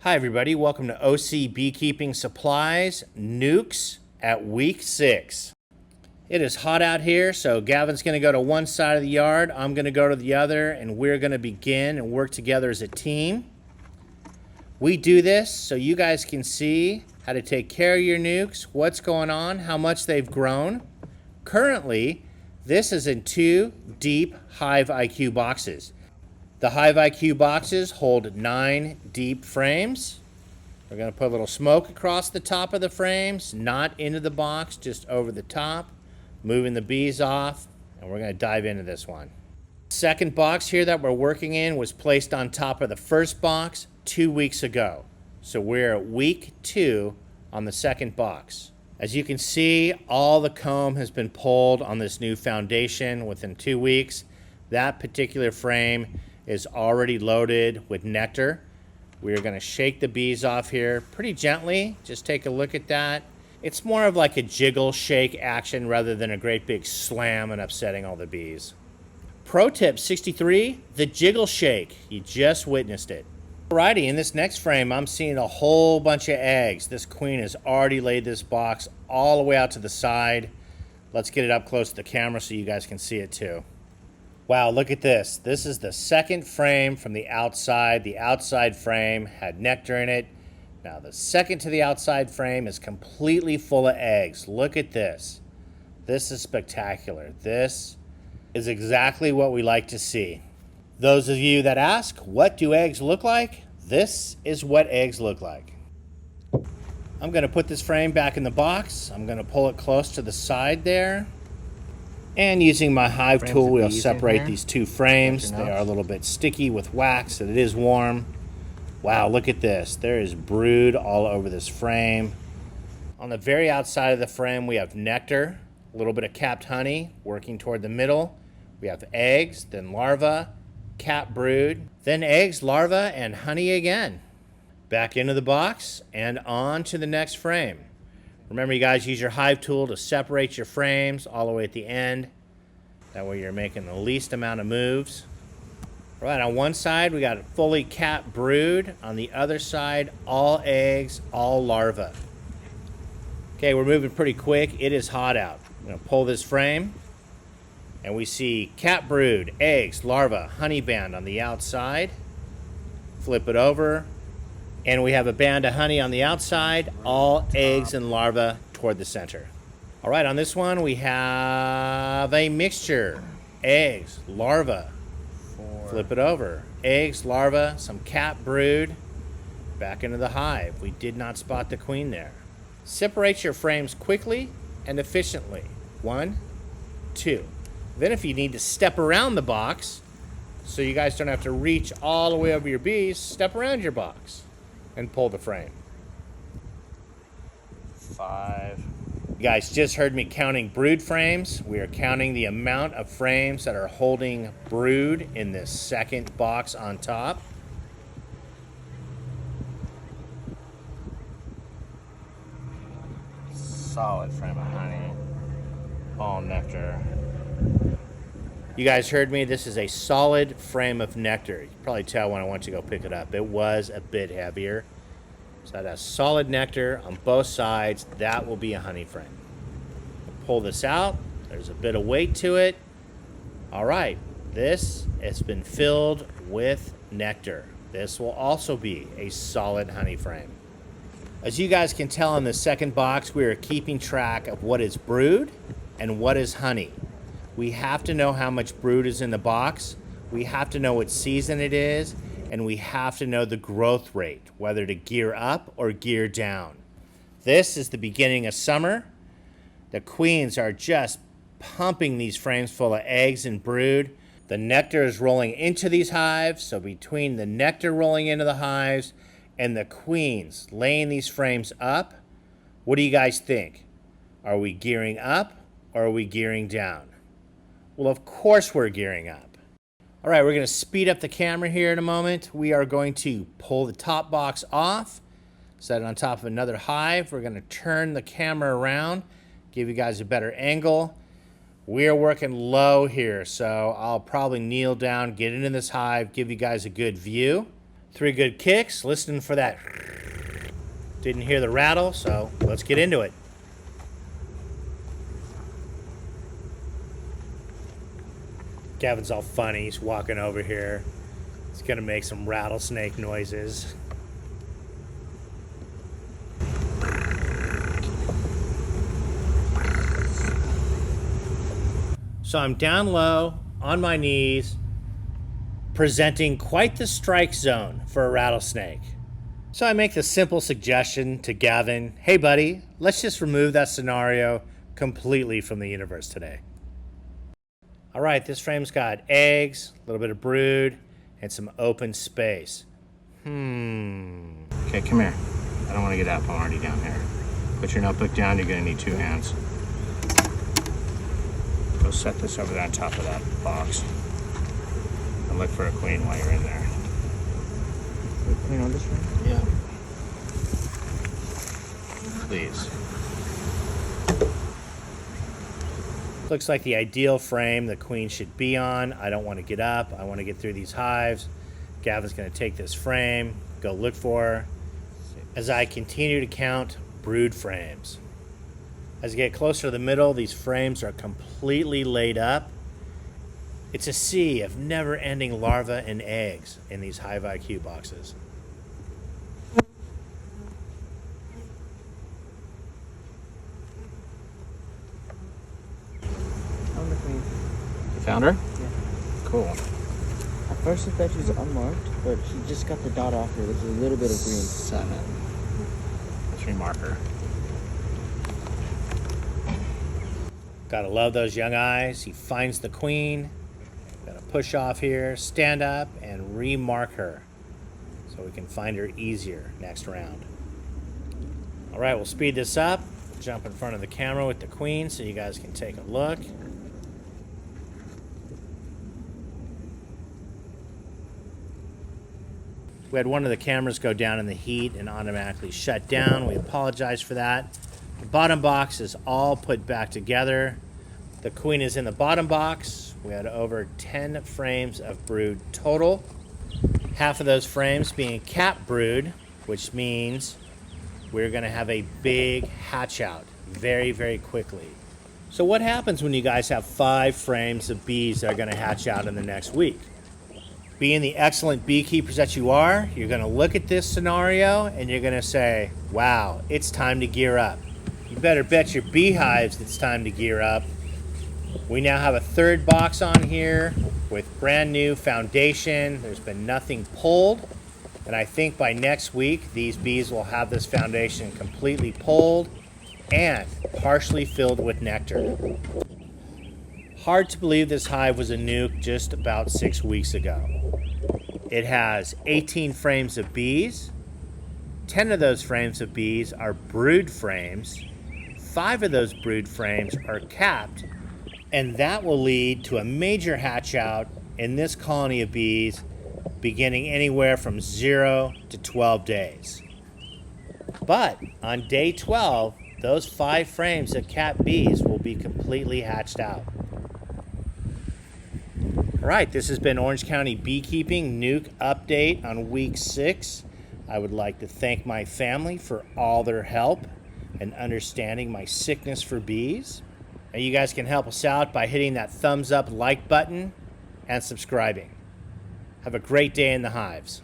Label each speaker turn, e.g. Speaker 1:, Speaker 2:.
Speaker 1: Hi everybody, welcome to OC Beekeeping Supplies Nukes at week 6. It is hot out here, so Gavin's going to go to one side of the yard, I'm going to go to the other, and we're going to begin and work together as a team. We do this so you guys can see how to take care of your nukes, what's going on, how much they've grown. Currently, this is in 2 deep Hive IQ boxes. The Hive IQ boxes hold 9 deep frames. We're going to put a little smoke across the top of the frames, not into the box, just over the top, moving the bees off, and we're going to dive into this one. Second box here that we're working in was placed on top of the first box 2 weeks ago. So we're at week 2 on the second box. As you can see, all the comb has been pulled on this new foundation within 2 weeks. That particular frame is already loaded with nectar. We're going to shake the bees off here pretty gently. Just take a look at that. It's more of like a jiggle shake action rather than a great big slam and upsetting all the bees. Pro tip 63, the jiggle shake. You just witnessed it. Alrighty, in this next frame, I'm seeing a whole bunch of eggs. This queen has already laid this box all the way out to the side. Let's get it up close to the camera so you guys can see it too. Wow, look at this. This is the second frame from the outside. The outside frame had nectar in it. Now the second to the outside frame is completely full of eggs. Look at this. This is spectacular. This is exactly what we like to see. Those of you that ask, what do eggs look like? This is what eggs look like. I'm going to put this frame back in the box. I'm going to pull it close to the side there. And using my hive tool, we'll separate these 2 frames. They are a little bit sticky with wax, and it is warm. Wow, look at this. There is brood all over this frame. On the very outside of the frame, we have nectar, a little bit of capped honey working toward the middle. We have eggs, then larvae, capped brood, then eggs, larvae, and honey again. Back into the box and on to the next frame. Remember, you guys, use your hive tool to separate your frames all the way at the end. That way you're making the least amount of moves. All right, on one side, we got a fully capped brood. On the other side, all eggs, all larvae. Okay, we're moving pretty quick. It is hot out. I'm going to pull this frame, and we see capped brood, eggs, larvae, honey band on the outside. Flip it over. And we have a band of honey on the outside, all eggs and larvae toward the center. All right, on this one, we have a mixture. Eggs, larvae, flip it over. Eggs, larvae, some capped brood, back into the hive. We did not spot the queen there. Separate your frames quickly and efficiently. 1, 2. Then if you need to step around the box, so you guys don't have to reach all the way over your bees, step around your box and pull the frame. 5. You guys just heard me counting brood frames. We are counting the amount of frames that are holding brood in this second box on top. Solid frame of honey. All nectar. You guys heard me. This is a solid frame of nectar. You can probably tell when I went to go pick it up. It was a bit heavier. So that has solid nectar on both sides. That will be a honey frame. Pull this out. There's a bit of weight to it. All right. This has been filled with nectar. This will also be a solid honey frame. As you guys can tell in the second box, we are keeping track of what is brood and what is honey. We have to know how much brood is in the box. We have to know what season it is. And we have to know the growth rate, whether to gear up or gear down. This is the beginning of summer. The queens are just pumping these frames full of eggs and brood. The nectar is rolling into these hives. So between the nectar rolling into the hives and the queens laying these frames up, what do you guys think? Are we gearing up or are we gearing down? Well, of course we're gearing up. All right, we're going to speed up the camera here in a moment. We are going to pull the top box off, set it on top of another hive. We're going to turn the camera around, give you guys a better angle. We're working low here, so I'll probably kneel down, get into this hive, give you guys a good view. 3 good kicks, listening for that. Didn't hear the rattle, so let's get into it. Gavin's all funny. He's walking over here. He's gonna make some rattlesnake noises. So I'm down low, on my knees, presenting quite the strike zone for a rattlesnake. So I make the simple suggestion to Gavin, hey buddy, let's just remove that scenario completely from the universe today. All right, this frame's got eggs, a little bit of brood, and some open space. Okay, come here. I don't want to get up, I'm already down here. Put your notebook down, you're gonna need 2 hands. Go set this over on top of that box. And look for a queen while you're in there.
Speaker 2: A queen on this one?
Speaker 1: Yeah. Please. Looks like the ideal frame the queen should be on. I don't want to get up. I want to get through these hives. Gavin's going to take this frame, go look for her, as I continue to count brood frames. As I get closer to the middle, these frames are completely laid up. It's a sea of never-ending larvae and eggs in these Hive IQ boxes.
Speaker 2: Found the queen.
Speaker 1: You found her?
Speaker 2: Yeah.
Speaker 1: Cool.
Speaker 2: At first I thought she was unmarked, but she just got the dot off here. There's a little bit of green.
Speaker 1: 7. Let's remark her. Gotta love those young eyes. He finds the queen. Gotta push off here, stand up, and remark her so we can find her easier next round. All right, we'll speed this up. Jump in front of the camera with the queen so you guys can take a look. We had one of the cameras go down in the heat and automatically shut down. We apologize for that. The bottom box is all put back together. The queen is in the bottom box. We had over 10 frames of brood total. Half of those frames being cap brood, which means we're gonna have a big hatch out very, very quickly. So what happens when you guys have 5 frames of bees that are gonna hatch out in the next week? Being the excellent beekeepers that you are, you're gonna look at this scenario and you're gonna say, wow, it's time to gear up. You better bet your beehives it's time to gear up. We now have a 3rd box on here with brand new foundation. There's been nothing pulled. And I think by next week, these bees will have this foundation completely pulled and partially filled with nectar. Hard to believe this hive was a nuke just about 6 weeks ago. It has 18 frames of bees. 10 of those frames of bees are brood frames. 5 of those brood frames are capped, and that will lead to a major hatch out in this colony of bees beginning anywhere from 0 to 12 days. But on day 12, those 5 frames of capped bees will be completely hatched out. All right, this has been Orange County Beekeeping Nuke Update on week 6. I would like to thank my family for all their help and understanding my sickness for bees. And you guys can help us out by hitting that thumbs up like button and subscribing. Have a great day in the hives.